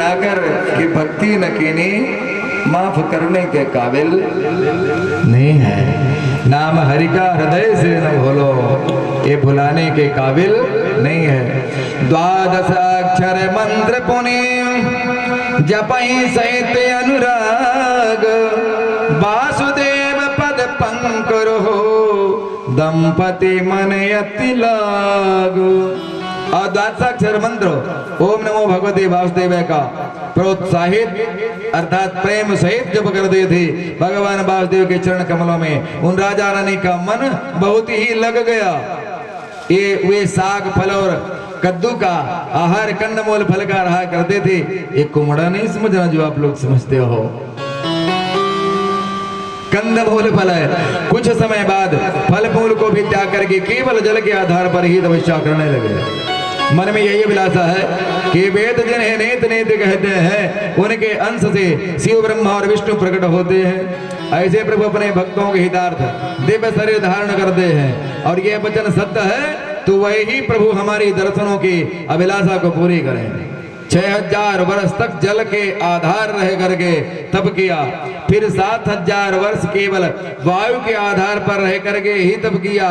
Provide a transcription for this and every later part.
बनाकर कि भक्ति न कीनी माफ करने के काबिल नहीं है। नाम हरि का हृदय से न भूलो, ये भुलाने के काबिल नहीं है। द्वादश अक्षर मंत्र पुनि जपहि सहित अनुराग, वासुदेव पद पंकरो दंपति मन यति लाग। और द्वादशाक्षर मंत्र ओम नमो भगवते वासुदेवाय का प्रोत्साहित अर्थात प्रेम सहित जप करते थे भगवान वासुदेव के चरण कमलों में। उन राजा रानी का मन बहुत ही लग गया। ये वे साग फल और कद्दू का आहार कंदमूल फल का रहा करते थे। एक कुमड़ा नहीं समझना जो आप लोग समझते हो, कंदमूल फल है। कुछ समय बाद फल फूल को भी त्याग करके केवल जल के आधार पर ही तपस्या करने लगे। मन में यही अभिलाषा है कि वेद जिन्हें नेत नेत कहते हैं उनके अंश से शिव ब्रह्मा और विष्णु प्रकट होते हैं। ऐसे प्रभु अपने भक्तों के हितार्थ दिव्य शरीर धारण करते हैं और यह वचन सत्य है तो वही प्रभु हमारी दर्शनों की अभिलाषा को पूरी करें। 6000 वर्ष तक जल के आधार रह करके तप किया, फिर 7000 वर्ष केवल वायु के आधार पर रह करके ही तप किया।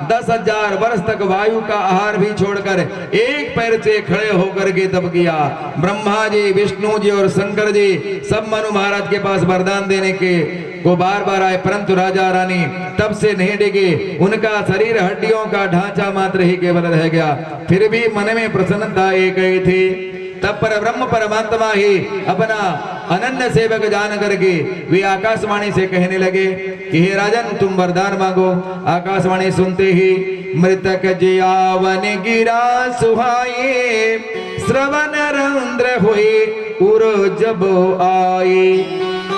10,000 वर्ष तक वायु का आहार भी छोड़कर एक पैर से खड़े होकर के तप किया। ब्रह्मा जी, विष्णु जी और शंकर जी सब मनु महाराज के पास वरदान देने के को बार बार आए, परंतु राजा रानी तब से नहीं डिगे। उनका शरीर हड्डियों का ढांचा मात्र ही केवल रह गया, फिर भी मन में प्रसन्नता एक ही थी। तब पर ब्रह्म परमात्मा ही अपना अनन्य सेवक जान करके वे आकाशवाणी से कहने लगे कि हे राजन तुम वरदान मांगो। आकाशवाणी सुनते ही मृतक जियावन गिरा सुहाए, श्रवण रंध्र हुए उर जब आए,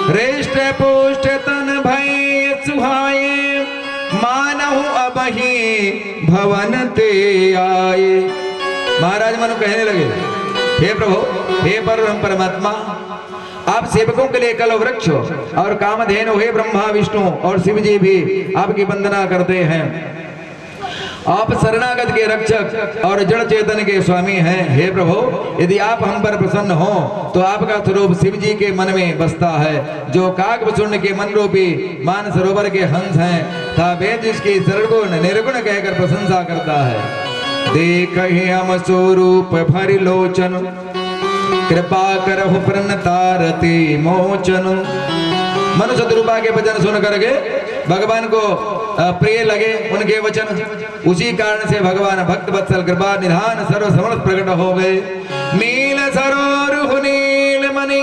हृष्ट पुष्ट तन भय सुहाए, मानहु अबहि भवन ते आए। महाराज मनु कहने लगे हे प्रभु, हे परमात्मा, आप सेवकों के लिए कल वृक्ष और कामधेनु हे ब्रह्मा विष्णु और शिव जी भी आपकी वंदना करते हैं। आप शरणागत के रक्षक और जड़ चेतन के स्वामी हैं। हे प्रभु, यदि आप हम पर प्रसन्न हो तो आपका स्वरूप शिव जी के मन में बसता है, जो काकभूषण के मन रूपी मान सरोवर के हंस हैं तथा वेद जिसकी सर्वगुण निर्गुण कहकर प्रशंसा करता है। देखहि हम स्वरूप भरि लोचन, कृपा करहु प्रणतारति मोचन। मनु शत्रुपा के वचन सुन करके भगवान को प्रिय लगे उनके वचन, उसी कारण से भगवान भक्त वत्सल कृपा निधान सर्व समर्थ प्रकट हो गए। नील सरोरुह नील मणि,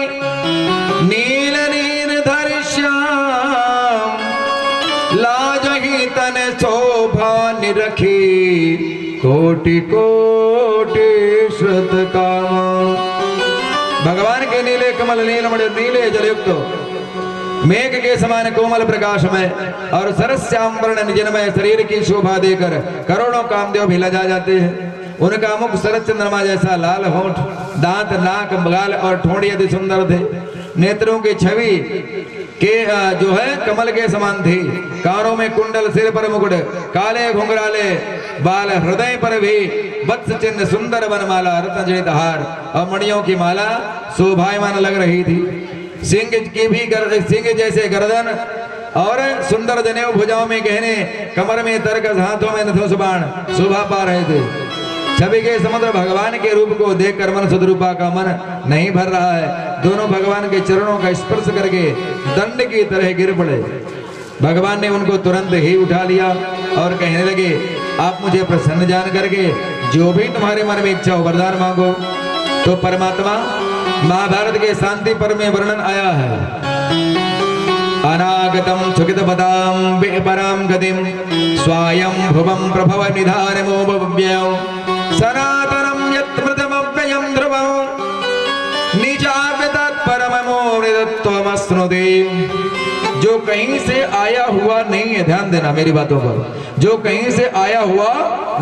नील नील धर श्याम, लाजहि तन शोभा निरखी, कोटि कोटि श्रुत काम। भगवान के नीले कमल नीलमणि नीले जलयुक्त मेघ के समान कोमल प्रकाश में और सरस्याम वर्ण निजनमय शरीर की शोभा देकर करोड़ों कामदेव भी लजा जाते हैं। उनका मुख शरद चंद्रमा जैसा लाल होंठ, दांत, नाक, गाल और ठोड़ी अति सुंदर थे। नेत्रों की छवि के जो है कमल के समान थी। कानों में कुंडल, सिर पर मुकुट, काले घुंघराले बाल, हृदय पर भी वत्स चिन्ह, सुंदर वनमाला, रत्न जड़ित हार और मणियों की माला शोभायमान लग रही थी। सिंह की भी सिंह जैसे गर्दन और सुंदर जनेऊ, भुजाओं में गहने, कमर में तरकस, हाथों में नथोस बाण शोभा पा रहे थे। छवि के समुद्र भगवान के रूप को देखकर मन सदरूपा का मन नहीं भर रहा है। दोनों भगवान के चरणों का स्पर्श करके दंड की तरह गिर पड़े। भगवान ने उनको तुरंत ही उठा लिया और कहने लगे आप मुझे प्रसन्न जान करके जो भी तुम्हारे मन में इच्छा हो वरदान मांगो। तो परमात्मा महाभारत के शांति पर्व में वर्णन आया है। अनागतम सुखित पदाम पराम गतिम स्वायं भुवं प्रभव निधानमो भव्यं सनातनम यत्मृतमव्ययं ध्रुवं निजाव्यतत् परममो निदत्वमस्नुते। जो कहीं से आया हुआ नहीं है, ध्यान देना मेरी बातों पर, जो कहीं से आया हुआ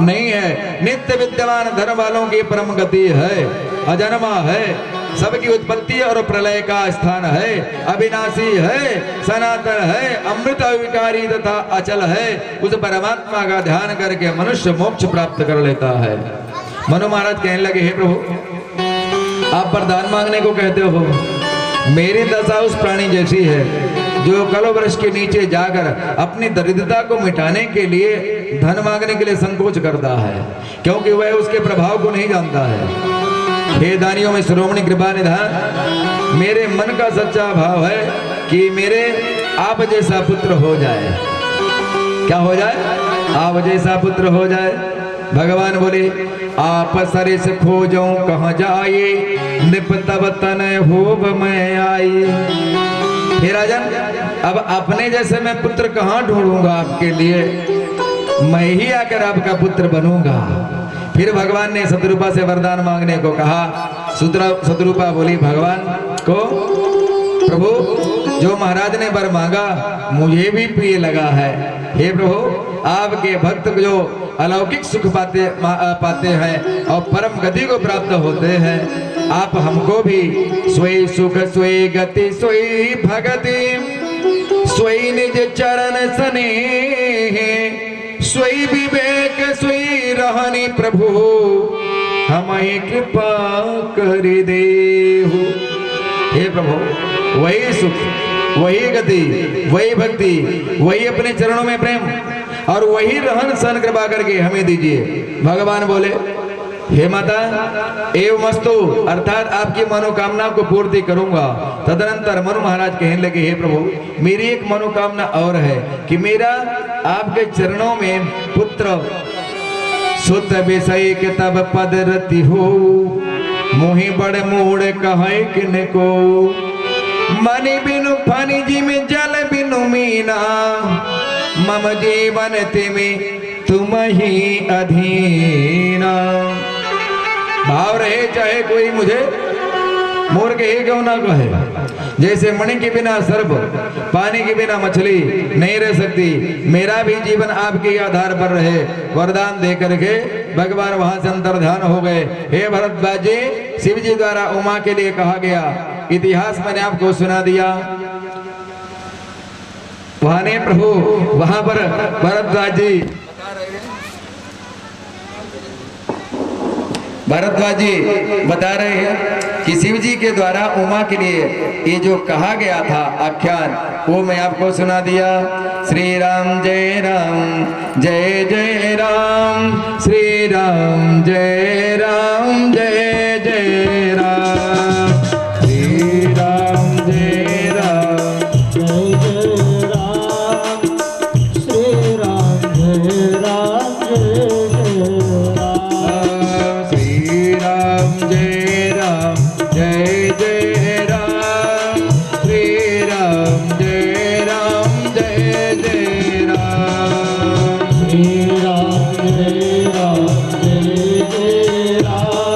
नहीं है, नित्य विद्यमान धर्म वालों की परम गति है, अजन्मा है, सबकी उत्पत्ति और प्रलय का स्थान है, अविनाशी है, सनातन है, अमृत अविकारी तथा अचल है। उस परमात्मा का ध्यान करके मनुष्य मोक्ष प्राप्त कर लेता है। मनु महाराज कहने लगे हे प्रभु आप वरदान मांगने को कहते हो। मेरी दशा उस प्राणी जैसी है जो कलो वृक्ष के नीचे जाकर अपनी दरिद्रता को मिटाने के लिए धन मांगने के लिए संकोच करता है, क्योंकि वह उसके प्रभाव को नहीं जानता है। हे दानियों में श्रोमणी कृपा निधान, मेरे मन का सच्चा भाव है कि मेरे आप जैसा पुत्र हो जाए। क्या हो जाए? आप जैसा पुत्र हो जाए। भगवान बोले, आप सरिस खोजो कहाँ जाए, निपतब तन होब मैं आई। हे राजन, अब अपने जैसे मैं पुत्र कहाँ ढूंढूंगा आपके लिए, मैं ही आकर आपका पुत्र बनूंगा। फिर भगवान ने शतरूपा से वरदान मांगने को कहा। शतरूपा बोली भगवान को, प्रभु जो महाराज ने वर मांगा मुझे भी प्रिय लगा है। हे प्रभु, आपके भक्त जो अलौकिक सुख पाते हैं और परम गति को प्राप्त होते हैं, आप हमको भी सोई सुख सोई गति सोई भगति सोई निज चरण स्नेह सोई विवेक सोई रहनी प्रभु हमें कृपा कर देहु। हे प्रभु, वही सुख, वही गति, वही भक्ति, वही अपने चरणों में प्रेम और वही रहन सहन कृपा करके हमें दीजिए। भगवान बोले, हे माता एवमस्तु, अर्थात आपकी मनोकामना को पूर्ति करूंगा। तदनंतर मनु महाराज कहने लगे, हे प्रभु मेरी एक मनोकामना और है कि मेरा आपके चरणों में पुत्र सुत विषय के तब पद रति हो, मोहि बड़ मोड़ कहे किन को, मनि बिनु पानी जी में जल बिनु मीना, मम जीवन तिमि तुम ही अधीना। भाव रहे चाहे कोई मुझे मोर के ही क्यों ना कहे, जैसे मणि के बिना सर्प, पानी के बिना मछली नहीं रह सकती, मेरा भी जीवन आपके आधार पर रहे। वरदान दे करके भगवान वहां से अंतर्ध्यान हो गए। हे भरद्वाज जी, शिव जी द्वारा उमा के लिए कहा गया इतिहास मैंने आपको सुना दिया। वहां ने प्रभु वहां पर भरद्वाज जी बता रहे हैं कि शिव जी के द्वारा उमा के लिए ये जो कहा गया था आख्यान, वो मैं आपको सुना दिया। श्री राम जय राम जय जय राम, श्री राम जय राम जय जय राम, श्री राम जय राम जय जय राम, श्री राम जय राम जय जय राम, श्री राम जय राम जय जय राम, श्री राम जय राम जय जय राम,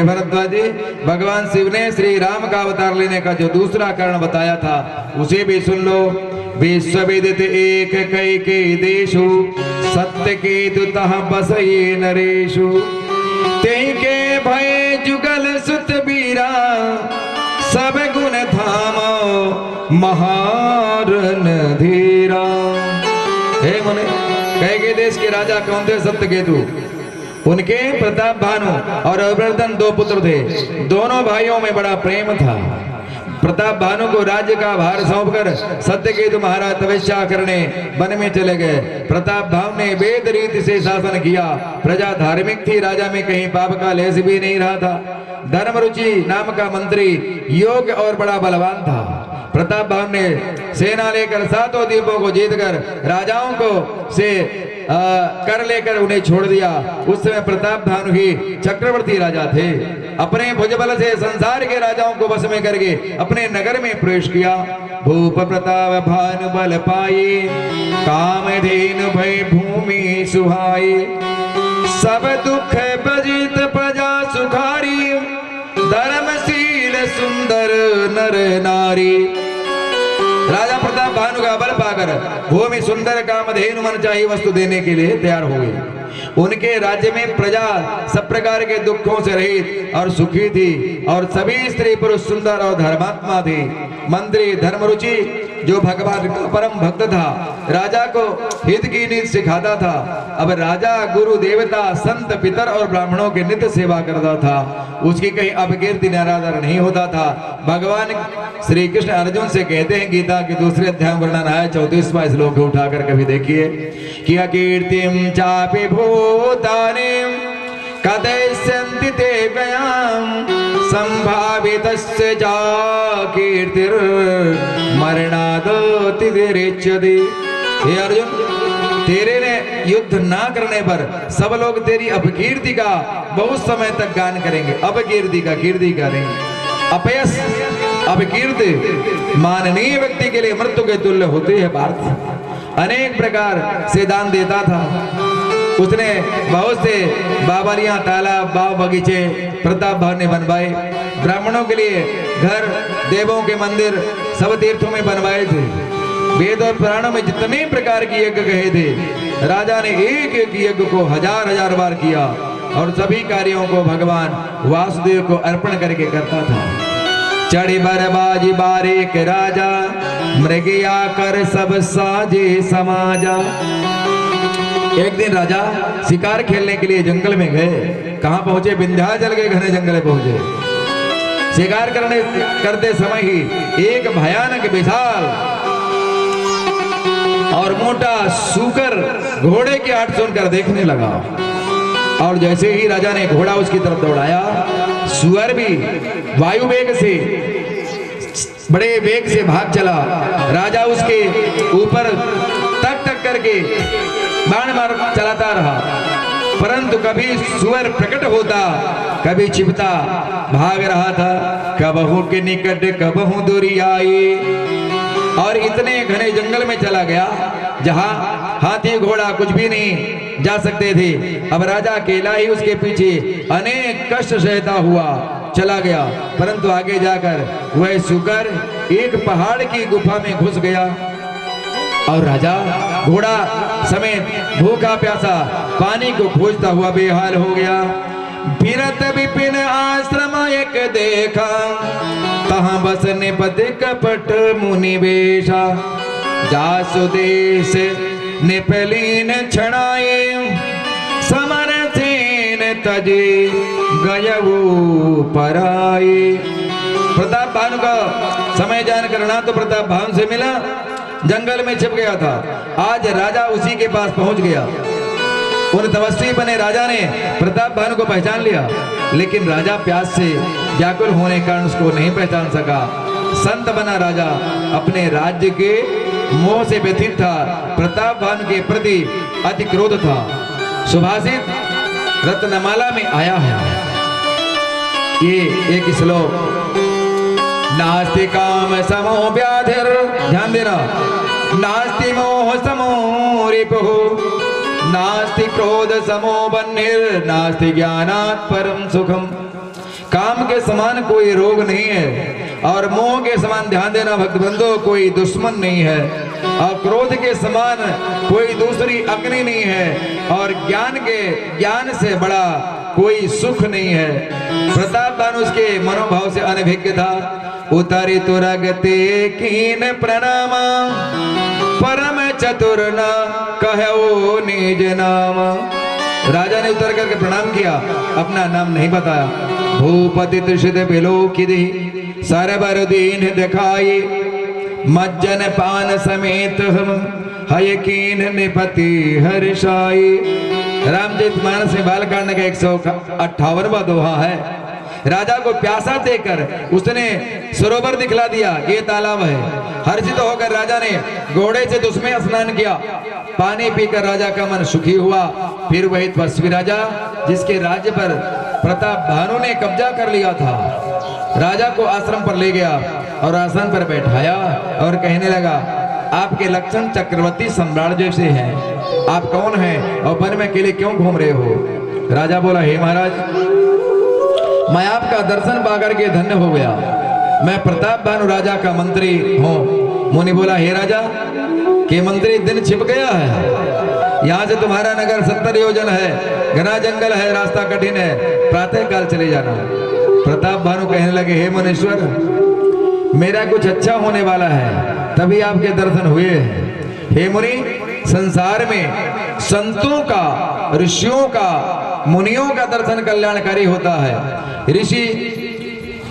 हे भरद्वाज जी, भगवान शिव ने श्री राम का अवतार लेने का जो दूसरा कारण बताया था उसे भी सुन लो। विश्वविदित एक कई के देशु, सत्य के दुतः बसये नरेशु। तेहि के भय जुगल सुत बीरा, सब गुण धामो महारन धीरा। हे मुने, कई के देश के राजा कौन थे? सत्यकेतु। उनके प्रताप भानु और अवर्धन दो पुत्र थे। दोनों भाइयों में बड़ा प्रेम था। प्रताप भानु को राज्य का भार सौंपकर सत्यकेतु महाराज तपस्या करने वन में चले गए। प्रताप भानु ने वेद रीति से शासन किया। प्रजा धार्मिक थी, राजा में कहीं पाप का लेस भी नहीं रहा था। धर्मरुचि नाम का मंत्री योग्य और बड़ा बलवान था। प्रताप भानु ने सेना लेकर 7 द्वीपों को जीतकर राजाओं को से कर लेकर उन्हें छोड़ दिया। उस समय प्रताप भानु ही चक्रवर्ती राजा थे। अपने भुजबल से संसार के राजाओं को वश में करके अपने नगर में प्रवेश किया। भूप प्रताप भानु बल पाए, कामधेनु भय भूमि सुहाई। सब दुख बजित प्रजा सुखारी, धर्मशील सुंदर नर नारी। राजा प्रताप भानु का बल पाकर भूमि सुंदर कामधेनु मन चाहिए वस्तु देने के लिए तैयार हो गई। उनके राज्य में प्रजा सब प्रकार के दुखों से रहित और सुखी थी और सभी स्त्री पुरुष सुंदर और धर्मात्मा थे। मंत्री धर्मरुचि जो भगवान का परम भक्त था, राजा को हित की नीति सिखाता था। अब राजा गुरु देवता संत पितर और ब्राह्मणों की नित्य सेवा करता था। उसकी कहीं अपकीर्ति निरादर नहीं होता था। भगवान श्री कृष्ण अर्जुन से कहते हैं, गीता के दूसरे अध्याय वर्णन है 34वां श्लोक उठाकर कभी देखिए कि अकीर्तिम चापि भूतानि कथयन्ति ते व्ययाम, संभावितस्य चा कीर्तिर मरणादति तिरेच्यते। हे अर्जुन, तेरे ने युद्ध ना करने पर सब लोग तेरी अपकीर्ति का बहुत समय तक गान करेंगे। अपकीर्ति का कीर्ति करेंगे। अपयश अपकीर्ति माननीय व्यक्ति के लिए मृत्यु के तुल्य होती है। पार्थ अनेक प्रकार से दान देता था। उसने बहुत से बावरियां, तालाब, बाग बगीचे प्रताप भानु ने बनवाए। ब्राह्मणों के लिए घर, देवों के मंदिर सब तीर्थों में बनवाए थे। वेद और पुराणों में जितने प्रकार की यज्ञ कहे थे, राजा ने एक एक यज्ञ को हजार हजार बार किया और सभी कार्यों को भगवान वासुदेव को अर्पण करके करता था। चढ़ी बरबाजी बारीक राजा, मृगया कर सब साजे समाजा। एक दिन राजा शिकार खेलने के लिए जंगल में गए। कहां पहुंचे? विंध्याचल के घने जंगल में पहुंचे। शिकार करते समय ही एक भयानक विशाल और मोटा सूकर घोड़े की आट सुनकर देखने लगा। और जैसे ही राजा ने घोड़ा उसकी तरफ दौड़ाया, सुअर भी वायु वेग से, बड़े वेग से भाग चला। राजा उसके ऊपर तक तक करके बाण मार चलाता रहा, परंतु कभी सुअर प्रकट होता, कभी छिपता भाग रहा था। कबहू के निकट कबहू दूरी आई और इतने घने जंगल में चला गया जहां हाथी घोड़ा कुछ भी नहीं जा सकते थे। अब राजा अकेला ही उसके पीछे अनेक कष्ट सहता हुआ चला गया, परंतु आगे जाकर वह सुकर एक पहाड़ की गुफा में घुस गया और राजा घोड़ा समेत भूखा प्यासा पानी को खोजता हुआ बेहाल हो गया। फिरत विपिन आश्रम एक देखा, तहां बस निपत कपट मुनि वेशा। जासु देश निपलीन छणाए, समर सेन तजे गयऊ पराए। प्रताप भानु का समय जानकर ना तो प्रताप भानु से मिला, जंगल में छिप गया था। आज राजा उसी के पास पहुंच गया। उन तपस्वी बने राजा ने प्रताप भानु को पहचान लिया, लेकिन राजा प्यास से व्याकुल होने के कारण उसको नहीं पहचान सका। संत बना राजा अपने राज्य के मोह से व्यथित था। प्रताप भानु के प्रति अति क्रोध था। सुभाषित रत्नमाला में आया है ये एक श्लोक, नास्ति काम समो व्याधिर, ध्यान देना, नास्ति मोह समो रिपुः, नास्ति क्रोध समो बन्हिर्, नास्ति ज्ञानात् परम सुखम। काम के समान कोई रोग नहीं है, और मोह के समान ध्यान देना भक्त बंधु कोई दुश्मन नहीं है, और क्रोध के समान कोई दूसरी अग्नि नहीं है, और ज्ञान से बड़ा कोई सुख नहीं है। प्रताप भानु उसके मनोभाव से अनभिज्ञ था। उतारी तुरगते कीन प्रणामा, परम चतुर न कहो निज नाम। राजा ने उतर करके प्रणाम किया, अपना नाम नहीं बताया। भूपति त्रिषित बिलोकिदी सरबर दीन दिखाई, मज्जन पान समेत हम हय कीन निपति हर्षाई। रामचरितमानस में बालकांड का 158वां दोहा है। राजा को प्यासा देकर उसने सरोवर दिखला दिया, ये तालाब है। हर्षित होकर राजा ने घोड़े से उसमें स्नान किया। पानी पीकर राजा का मन सुखी हुआ। फिर वही तपस्वी राजा जिसके राज्य पर प्रताप भानु ने कब्जा कर लिया था, राजा को आश्रम पर ले गया और आसन पर बैठाया और कहने लगा, आपके लक्षण चक्रवर्ती सम्राट जैसे हैं, आप कौन हैं और वन में अकेले क्यों घूम रहे हो? राजा बोला, हे महाराज, मैं आपका दर्शन पाकर के धन्य हो गया। मैं प्रताप भानु राजा का मंत्री हूँ। मुनि बोला, हे राजा, के मंत्री दिन छिप गया है। यहाँ से तुम्हारा नगर 70 योजन है, घना जंगल है, रास्ता कठिन है, प्रातः काल चले जाना। प्रताप भानु कहने लगे, हे मुनीश्वर, मेरा कुछ अच्छा होने वाला है, तभी आपके दर्शन हुए हैं। हे मुनि, संसार में संतों का, ऋषियों का, मुनियों का दर्शन कल्याणकारी होता है। ऋषि,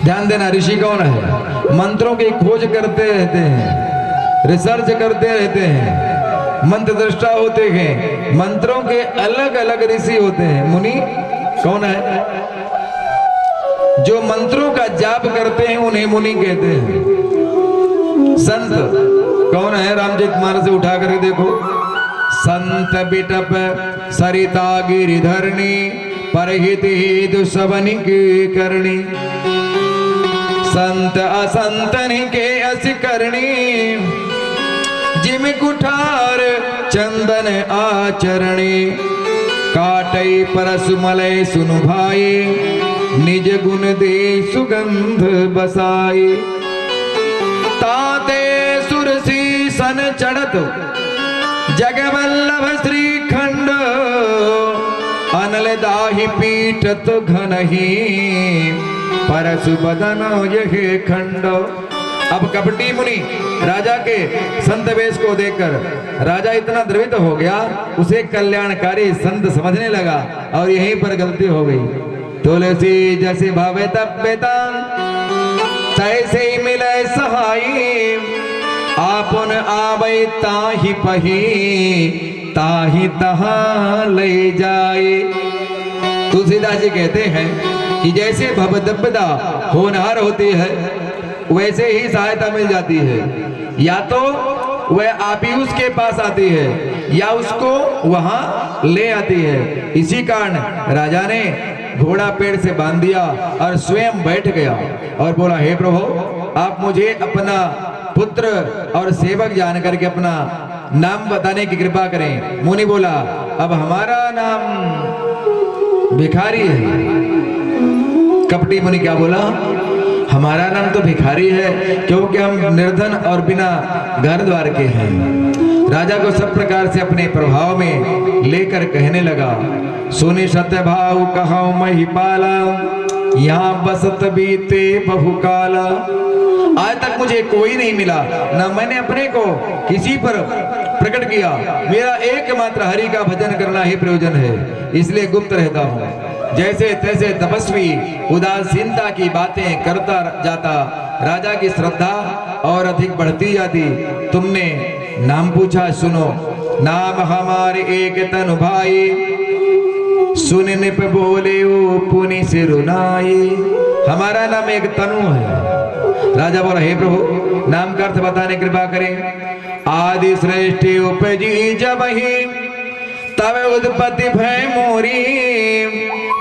ध्यान देना, ऋषि कौन है? मंत्रों की खोज करते रहते हैं, रिसर्च करते रहते हैं, मंत्र दृष्टा होते हैं। मंत्रों के अलग अलग ऋषि होते हैं। मुनि कौन है? जो मंत्रों का जाप करते हैं उन्हें मुनि कहते हैं। संत कौन है? रामचरितमानस से उठा करके देखो। संत बिटप सरिता गिरिधरणी, परहित ही दुसवनि की करणी। संत असंतनि के अस करणी, जिम कुठार चंदन आचरणी। काटई परसु मलय सुनु भाई, निज गुण दे सुगंध बसाई। ताते सुरसी सन चढ़त, जगवल्लभ श्रीखंड। अनल दाहि पीटत घनही, परसु बदन यह खंड। अब कपटी मुनि राजा के संत वेश को देखकर राजा इतना द्रवित हो गया, उसे कल्याणकारी संत समझने लगा और यहीं पर गलती हो गई। तुलसी जैसे भावे तप्यता, तैसे ही मिले सहाई। आपन आवे ताहि पही, ताहि तहां ले जाए। तुलसीदास जी कहते हैं कि जैसे भवदब्बदा होनहार होती है, वैसे ही सहायता मिल जाती है। या तो वह आप ही उसके पास आती है या उसको वहां ले आती है। इसी कारण राजा ने घोड़ा पेड़ से बांध दिया और स्वयं बैठ गया और बोला, हे प्रभु, आप मुझे अपना पुत्र और सेवक जान करके अपना नाम बताने की कृपा करें। मुनि बोला, अब हमारा नाम भिखारी है। कपटी मुनि क्या बोला? हमारा नाम तो भिखारी है, क्योंकि हम निर्धन और बिना घर द्वार के हैं। राजा को सब प्रकार से अपने प्रभाव में लेकर कहने लगा, सुनि सत्य भाव कहाऊं महिपाला, यहाँ बसत बीते बहुकाला। आज तक मुझे कोई नहीं मिला, ना मैंने अपने को किसी पर प्रकट किया। मेरा एकमात्र हरि का भजन करना ही प्रयोजन है, इसलिए गुप्त रहता हूँ। जैसे तैसे तपस्वी उदासीनता की बातें करता जाता, राजा की श्रद्धा और अधिक बढ़ती जाती। तुमने नाम पूछा, सुनो। नाम हमारे एक तनु भाई, सुन निप बोले ओ पुनि सिरुनाई। हमारा नाम एक तनु है। राजा बोला, हे प्रभु, नाम का अर्थ बताने कृपा करें। आदि श्रेष्ठ उपजी जबहि, तब उत्पत्ति भय मोरी।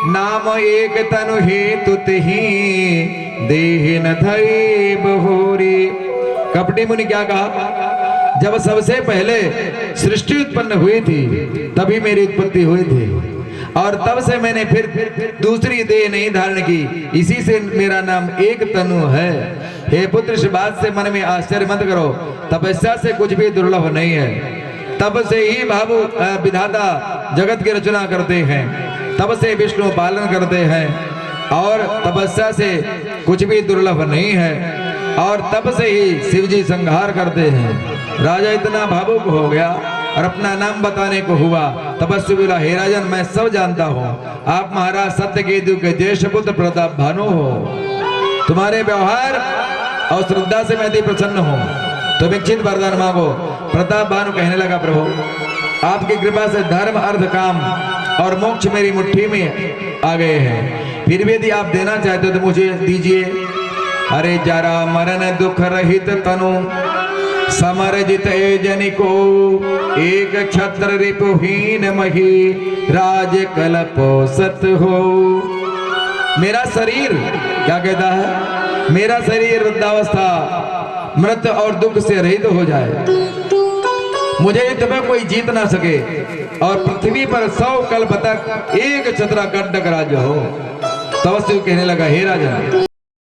नाम एक तनु हेतु तिहि, देह न धई बहुरी। कपटी मुनि क्या कहा? जब सबसे पहले सृष्टि उत्पन्न हुई थी, तभी मेरी उत्पत्ति हुई थी। और तब से मैंने फिर दूसरी देह नहीं धारण की, इसी से मेरा नाम एक तनु है। हे पुत्र, इस बात से मन में आश्चर्य मत करो, तपस्या से कुछ भी दुर्लभ नहीं है। तब से ही भावु विधाता जगत की रचना करते हैं, तब से विष्णु पालन करते हैं, और तपस्या से कुछ भी दुर्लभ नहीं है, और तब से ही शिव जी संहार करते हैं। राजा इतना भावुक हो गया और अपना नाम बताने को हुआ। तपस्वी बोला, हे राजन, मैं सब जानता हूँ, आप महाराज सत्यकेतु के ज्येष्ठ पुत्र प्रताप भानु हो। तुम्हारे व्यवहार और श्रद्धा से मैं अति प्रसन्न हूँ, तुम इच्छित वरदान मांगो। प्रताप भानु कहने लगा, प्रभु आपकी कृपा से धर्म अर्थ काम और मोक्ष मेरी मुट्ठी में आ गए हैं, फिर भी यदि आप देना चाहते हो तो मुझे दीजिए। अरे जरा मरण दुख रहित तनु समर जित जन को, एक छत्र रिपुहीन मही राज कलपोसत हो। मेरा शरीर क्या कहता है, मेरा शरीर वृद्धावस्था मृत और दुख से रहित हो जाए, मुझे तुम्हें कोई जीत ना सके, और पृथ्वी पर 100 कल्प तक एक छत्र कंटक राज्य हो। तब कहने लगा, हे राजा